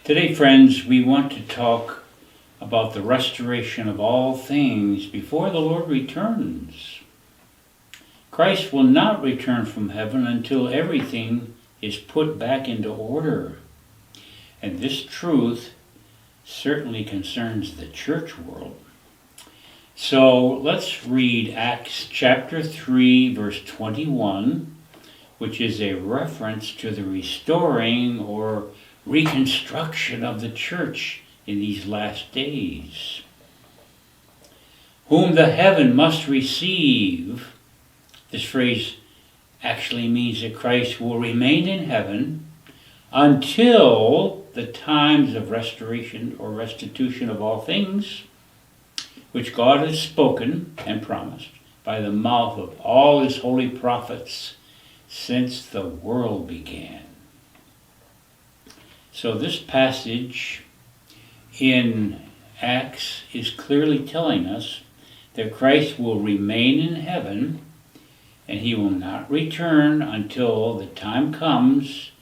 Today, friends, we want to talk about the restoration of all things before the Lord returns. Christ will not return from heaven until everything is put back into order. And this truth certainly concerns the church world. So let's read Acts chapter 3, verse 21, which is a reference to the restoring or reconstruction of the church in these last days. Whom the heaven must receive. This phrase actually means that Christ will remain in heaven until the times of restoration or restitution of all things, which God has spoken and promised by the mouth of all his holy prophets since the world began. So this passage in Acts is clearly telling us that Christ will remain in heaven and he will not return until the time comes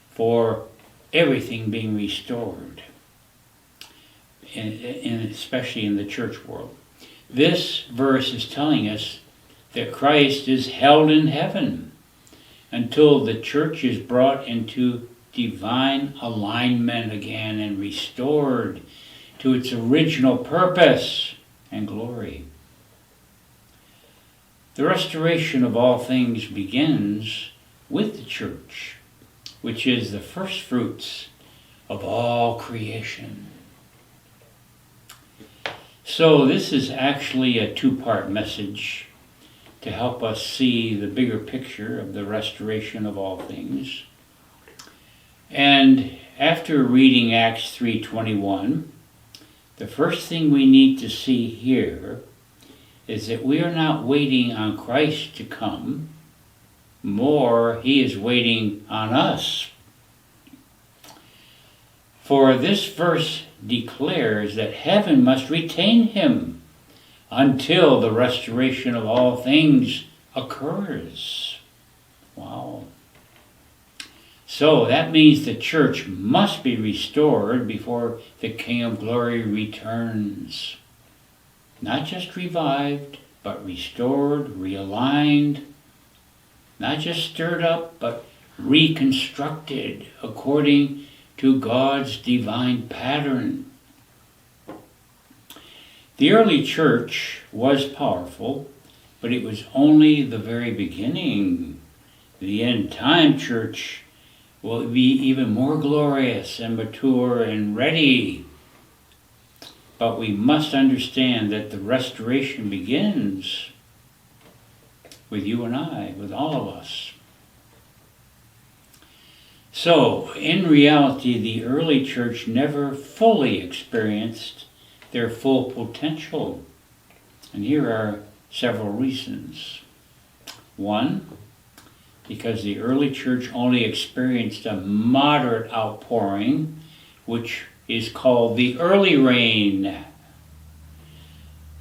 for everything being restored, especially in the church world. This verse is telling us that Christ is held in heaven until the church is brought into divine alignment again and restored to its original purpose and glory. The restoration of all things begins with the church, which is the first fruits of all creation. So this is actually a two-part message to help us see the bigger picture of the restoration of all things. And after reading Acts 3:21, the first thing we need to see here is that we are not waiting on Christ to come. More, he is waiting on us. For this verse declares that heaven must retain him until the restoration of all things occurs. Wow. So that means the church must be restored before the King of Glory returns. Not just revived, but restored, realigned, not just stirred up, but reconstructed according to God's divine pattern. The early church was powerful, but it was only the very beginning. The end-time church will be even more glorious and mature and ready. But we must understand that the restoration begins with you and I, with all of us. So, in reality, the early church never fully experienced their full potential. And here are several reasons. One, because the early church only experienced a moderate outpouring, which is called the early rain.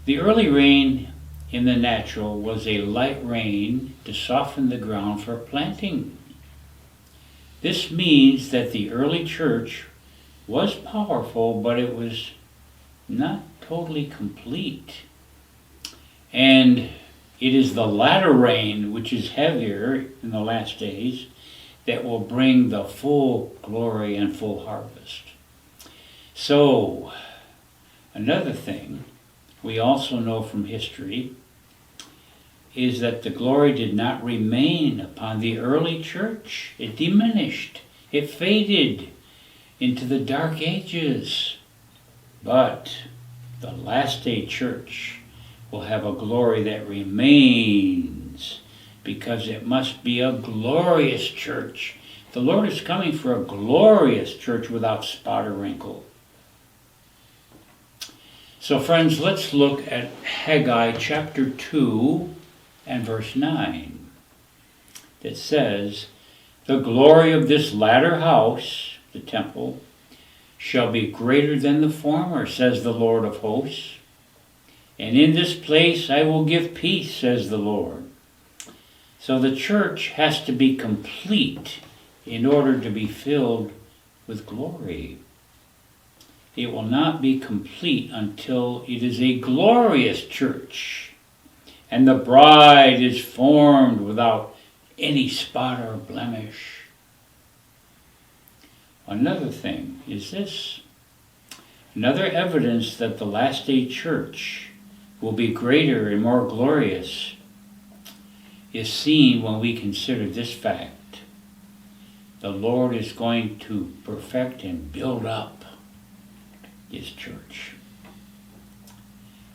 The early rain in the natural was a light rain to soften the ground for planting. This means that the early church was powerful, but it was not totally complete. And it is the latter rain, which is heavier in the last days, that will bring the full glory and full harvest. So, another thing we also know from history is that the glory did not remain upon the early church. It diminished. It faded into the dark ages. But the last day church will have a glory that remains because it must be a glorious church. The Lord is coming for a glorious church without spot or wrinkle. So friends, let's look at Haggai chapter 2 and verse 9. It says, "The glory of this latter house," the temple, "shall be greater than the former, says the Lord of hosts. And in this place I will give peace, says the Lord." So the church has to be complete in order to be filled with glory. it will not be complete until it is a glorious church, and the bride is formed without any spot or blemish. Another thing is this. Another evidence that the last day church will be greater and more glorious is seen when we consider this fact. The Lord is going to perfect and build up His church.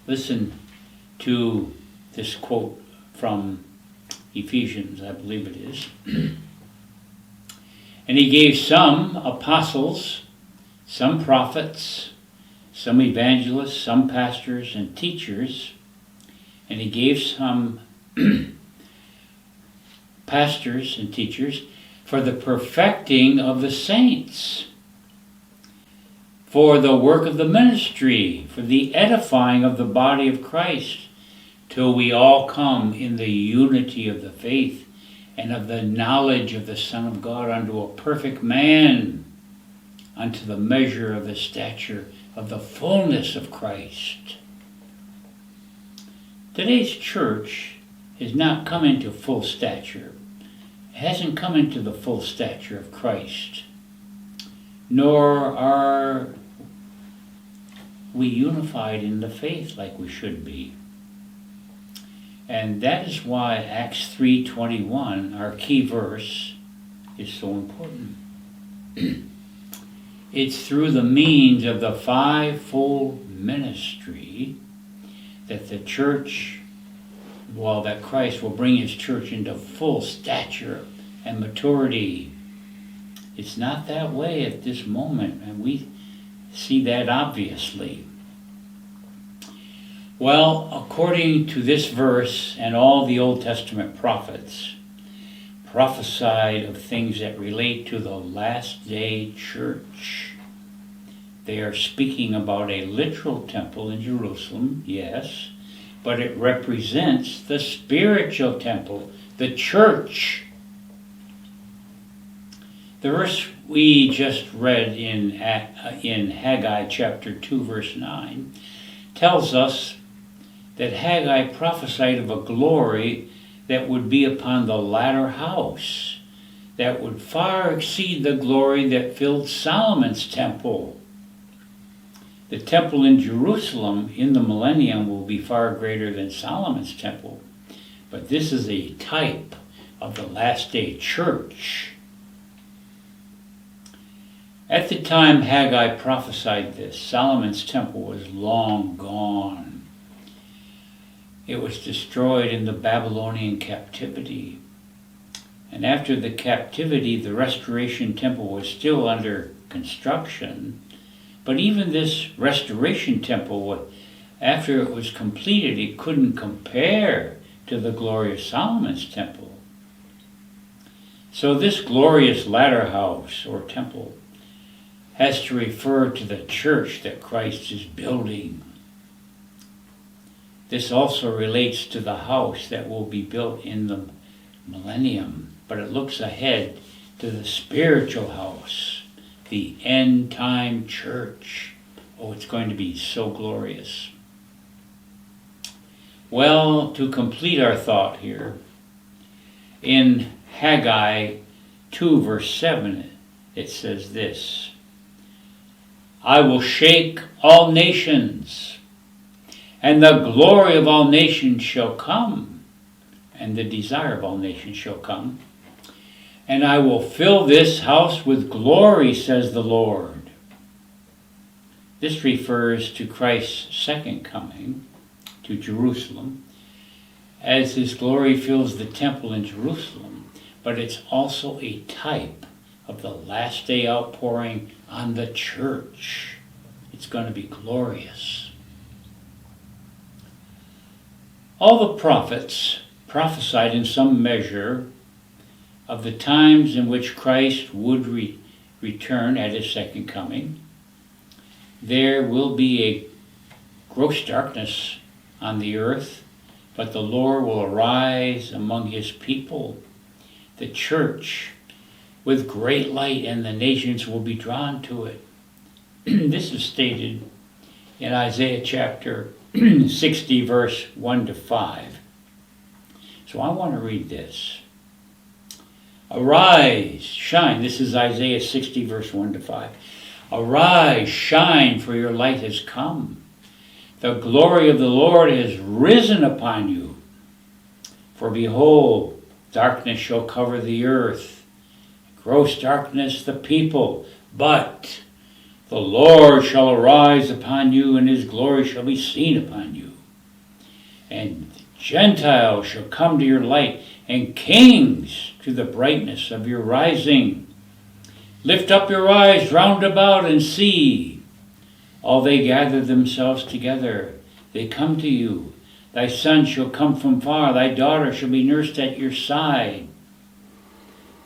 Listen to this quote from Ephesians, I believe it is. And He gave some apostles, some prophets, some evangelists, some pastors and teachers, and He gave some pastors and teachers for the perfecting of the saints, for the work of the ministry, for the edifying of the body of Christ, till we all come in the unity of the faith and of the knowledge of the Son of God unto a perfect man, unto the measure of the stature of the fullness of Christ. Today's church has not come into full stature. It hasn't come into the full stature of Christ, nor are we unified in the faith like we should be. And that is why Acts 3:21, our key verse, is so important. It's through the means of the fivefold ministry that the church, that Christ will bring His church into full stature and maturity. It's not that way at this moment, and we see that obviously. Well, according to this verse and all the Old Testament prophets prophesied of things that relate to the last day church. They are speaking about a literal temple in Jerusalem, yes, but it represents the spiritual temple, the church. The verse we just read in Haggai chapter 2, verse 9, tells us that Haggai prophesied of a glory that would be upon the latter house, that would far exceed the glory that filled Solomon's temple. The temple in Jerusalem in the millennium will be far greater than Solomon's temple, but this is a type of the last day church. At the time Haggai prophesied this, Solomon's temple was long gone. It was destroyed in the Babylonian captivity. And after the captivity, the restoration temple was still under construction. But even this restoration temple, after it was completed, it couldn't compare to the glory of Solomon's temple. So this glorious latter house or temple has to refer to the church that Christ is building. This also relates to the house that will be built in the millennium, but it looks ahead to the spiritual house, the end time church. Oh, it's going to be so glorious. Well, to complete our thought here, in Haggai 2 verse 7, it says this: I will shake all nations, and the glory of all nations shall come, and the desire of all nations shall come. And I will fill this house with glory, says the Lord. This refers to Christ's second coming to Jerusalem, as His glory fills the temple in Jerusalem, but it's also a type of the last day outpouring on the church. It's going to be glorious. All the prophets prophesied in some measure of the times in which Christ would return at His second coming. There will be a gross darkness on the earth, but the Lord will arise among His people, the church, with great light, and the nations will be drawn to it. This is stated in Isaiah chapter 60, verse 1 to 5. So I want to read this. Arise, shine. This is Isaiah 60, verse 1 to 5. Arise, shine, for your light has come. The glory of the Lord has risen upon you. For behold, darkness shall cover the earth, gross darkness the people. But the Lord shall arise upon you, and his glory shall be seen upon you. And the Gentiles shall come to your light, and kings to the brightness of your rising. Lift up your eyes round about and see. All they gather themselves together. They come to you. Thy son shall come from far. Thy daughter shall be nursed at your side.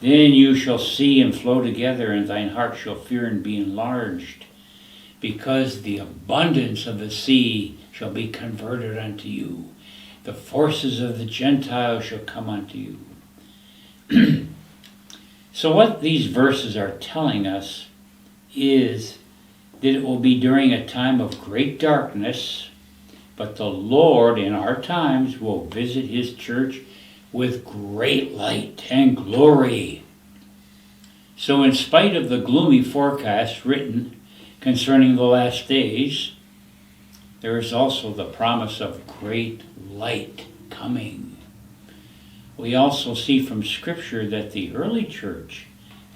Then you shall see and flow together, and thine heart shall fear and be enlarged. Because the abundance of the sea shall be converted unto you. The forces of the Gentiles shall come unto you. So what these verses are telling us is that it will be during a time of great darkness, but the Lord in our times will visit his church with great light and glory. So in spite of the gloomy forecast written concerning the last days, there is also the promise of great light coming. We also see from Scripture that the early church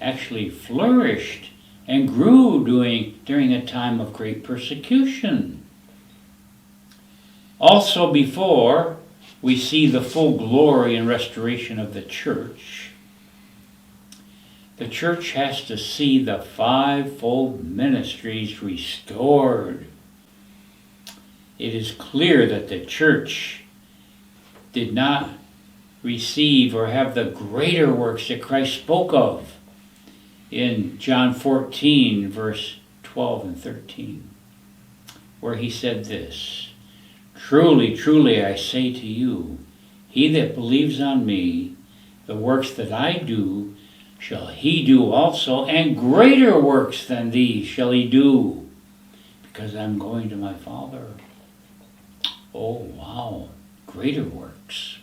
actually flourished and grew during a time of great persecution. Also before we see the full glory and restoration of the church has to see the fivefold ministries restored. It is clear that the church did not receive or have the greater works that Christ spoke of in John 14, verse 12 and 13, where he said this, Truly, truly, I say to you, he that believes on me, the works that I do, shall he do also, and greater works than these shall he do, because I'm going to my Father. Oh, wow, greater works.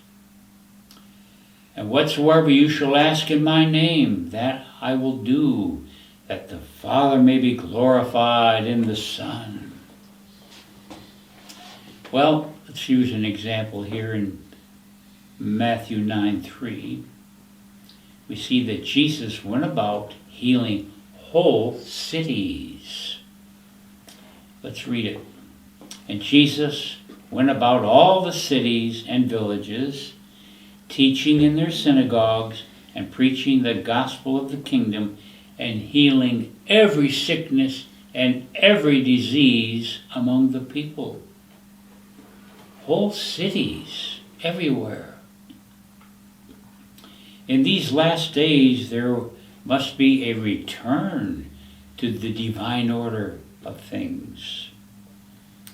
And whatsoever you shall ask in my name, that I will do, that the Father may be glorified in the Son. Well, let's use an example here in Matthew 9:3. We see that Jesus went about healing whole cities. Let's read it. And Jesus went about all the cities and villages, teaching in their synagogues and preaching the gospel of the kingdom and healing every sickness and every disease among the people. Whole cities everywhere. In these last days, there must be a return to the divine order of things.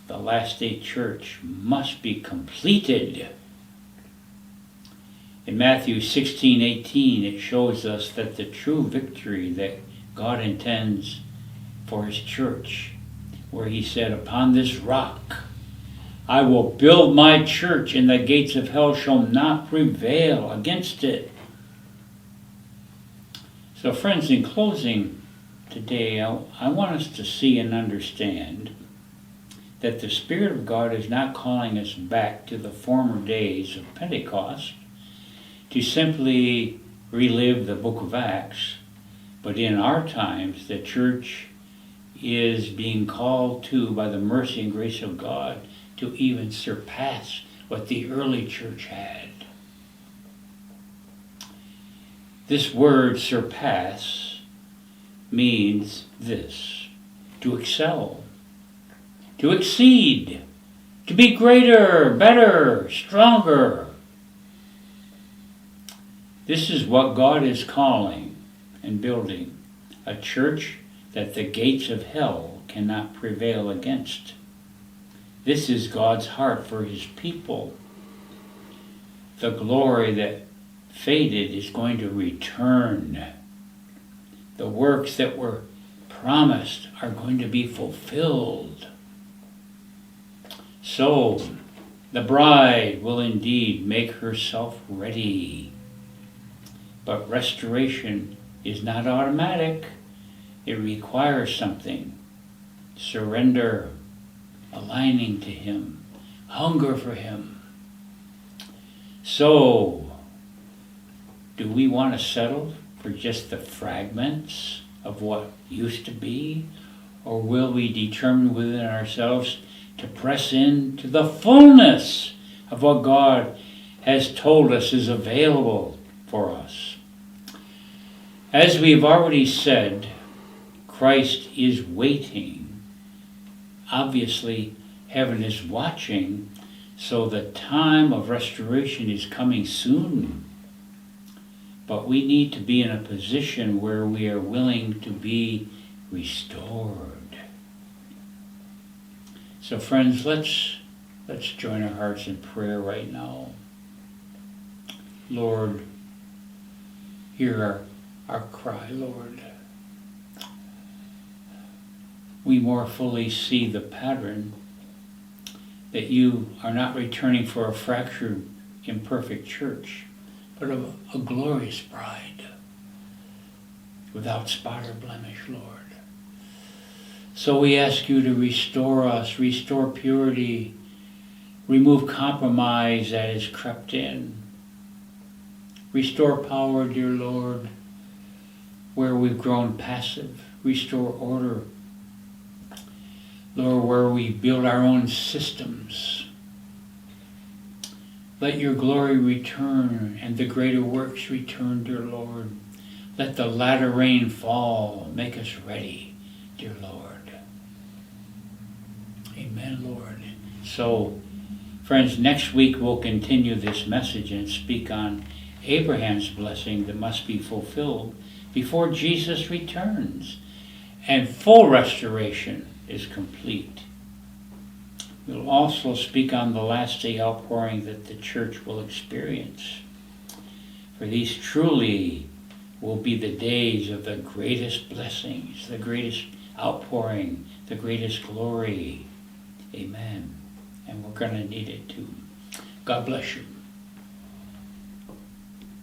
The last day church must be completed. In Matthew 16:18, it shows us that the true victory that God intends for his church, where he said, Upon this rock I will build my church, and the gates of hell shall not prevail against it. So friends, in closing today, I want us to see and understand that the Spirit of God is not calling us back to the former days of Pentecost to simply relive the book of Acts, but in our times the church is being called to, by the mercy and grace of God, to even surpass what the early church had. This word surpass means this: to excel, to exceed, to be greater, better, stronger. This is what God is calling and building, a church that the gates of hell cannot prevail against. This is God's heart for his people. The glory that faded is going to return. The works that were promised are going to be fulfilled. So, the bride will indeed make herself ready. But restoration is not automatic. It requires something. Surrender, aligning to Him, hunger for Him. So, do we want to settle for just the fragments of what used to be? Or will we determine within ourselves to press into the fullness of what God has told us is available for us? As we've already said, Christ is waiting. Obviously, heaven is watching, so the time of restoration is coming soon. But we need to be in a position where we are willing to be restored. So friends, let's join our hearts in prayer right now. Lord, hear our cry, Lord. We more fully see the pattern that you are not returning for a fractured, imperfect church, but of a glorious bride, without spot or blemish, Lord. So we ask you to restore us, restore purity, remove compromise that has crept in. Restore power, dear Lord, where we've grown passive. Restore order, Lord, where we build our own systems. Let your glory return and the greater works return, dear Lord. Let the latter rain fall. Make us ready, dear Lord. Amen, Lord. So, friends, next week we'll continue this message and speak on Abraham's blessing that must be fulfilled before Jesus returns and full restoration is complete. We'll also speak on the last day outpouring that the church will experience. For these truly will be the days of the greatest blessings, the greatest outpouring, the greatest glory. Amen. And we're going to need it too. God bless you.